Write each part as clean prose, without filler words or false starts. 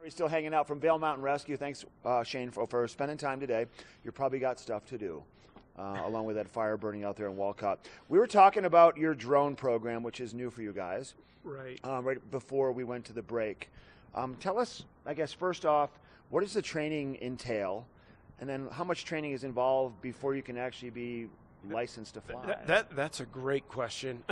We're still hanging out from Vail Mountain Rescue. Thanks, Shane, for spending time today. You probably got stuff to do, along with that fire burning out there in Walcott. We were talking about your drone program, which is new for you guys. Right. Right before we went to the break. Tell us, I guess, first off, what does the training entail? And then how much training is involved before you can actually be licensed to fly? That's a great question.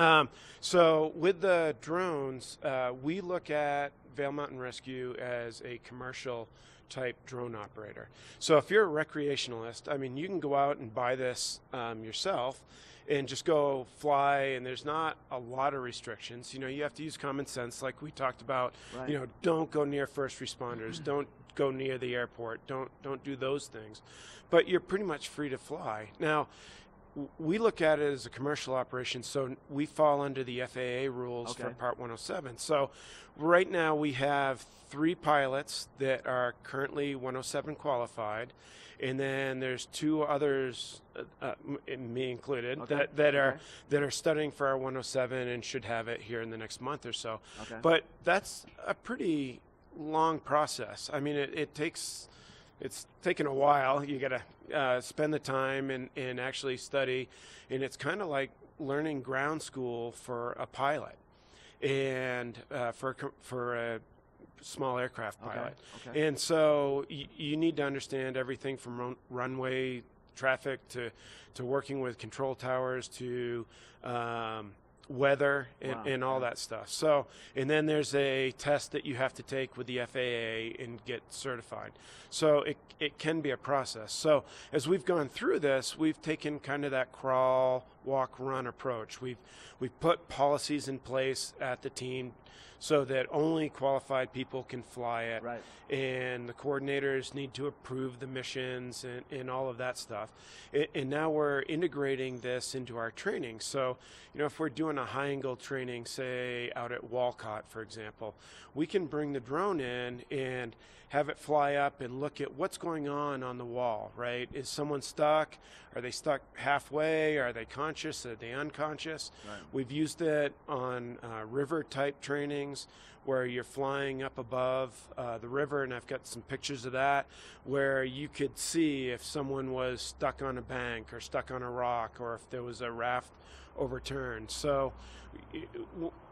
So with the drones, we look at Vail Mountain Rescue as a commercial type drone operator. So if you're a recreationalist, I mean, you can go out and buy this yourself and just go fly, and there's not a lot of restrictions. You know, you have to use common sense, like we talked about. Right. You know, don't go near first responders, don't go near the airport, don't do those things. But you're pretty much free to fly. Now, we look at it as a commercial operation, so we fall under the FAA rules for Part 107. So right now we have 3 pilots that are currently 107 qualified, and then there's 2 others, me included, that are studying for our 107 and should have it here in the next month or so. Okay. But that's a pretty long process. I mean, it's taken a while. You got to spend the time and actually study, and it's kind of like learning ground school for a pilot and for a small aircraft pilot. Okay. And so you need to understand everything from runway traffic to working with control towers to weather and all that stuff. So, and then there's a test that you have to take with the FAA and get certified. So it can be a process. So as we've gone through this, we've taken kind of that crawl, walk, run approach. We've put policies in place at the team so that only qualified people can fly it. Right. And the coordinators need to approve the missions and all of that stuff. And now we're integrating this into our training. So, you know, if we're doing a high angle training, say out at Walcott, for example, we can bring the drone in and have it fly up and look at what's going on the wall, right? Is someone stuck? Are they stuck halfway? Are they conscious? Are they unconscious? Right. We've used it on river type trainings where you're flying up above the river, and I've got some pictures of that, where you could see if someone was stuck on a bank or stuck on a rock, or if there was a raft overturned. So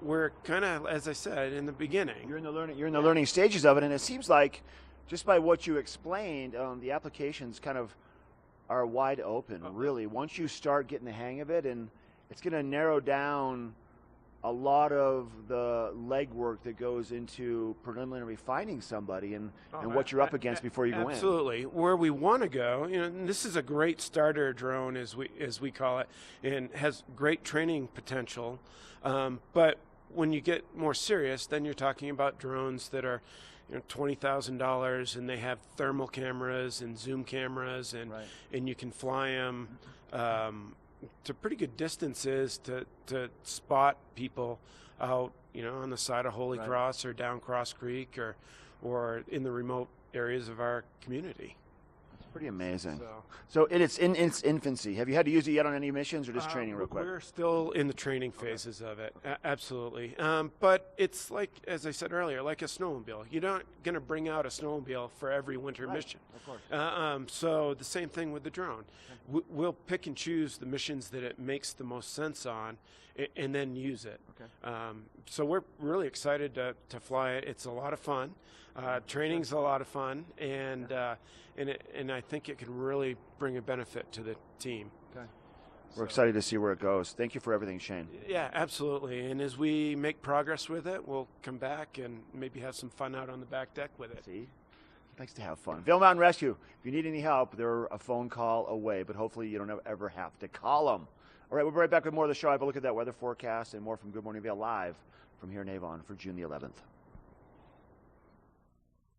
we're kind of, as I said in the beginning, You're in the learning stages of it, and it seems like, just by what you explained, the applications kind of are wide open, really. Once you start getting the hang of it, and it's going to narrow down a lot of the legwork that goes into preliminary finding somebody and what you're up against before you go in. Absolutely. Where we want to go, you know, and this is a great starter drone, as we call it, and has great training potential. But when you get more serious, then you're talking about drones that are, you know, $20,000, and they have thermal cameras and zoom cameras, and Right. and you can fly them to pretty good distances to spot people out, you know, on the side of Holy Right. Cross or down Cross Creek or in the remote areas of our community. It's pretty amazing. So So it's in its infancy. Have you had to use it yet on any missions, or just training real quick? we're still in the training phases of it, absolutely. But it's like, as I said earlier, like a snowmobile. You're not going to bring out a snowmobile for every winter Right, mission. of course. So the same thing with the drone. We'll pick and choose the missions that it makes the most sense on, and then use it. Okay. So we're really excited to fly it. It's a lot of fun. Training's a lot of fun, and I think it can really bring a benefit to the team. Okay. We're excited to see where it goes. Thank you for everything, Shane. Yeah, absolutely. And as we make progress with it, we'll come back and maybe have some fun out on the back deck with it. See? He likes to have fun. Vail Mountain Rescue, if you need any help, they're a phone call away, but hopefully you don't ever have to call them. All right, we'll be right back with more of the show. I have a look at that weather forecast and more from Good Morning Vail live from here in Avon for June the 11th.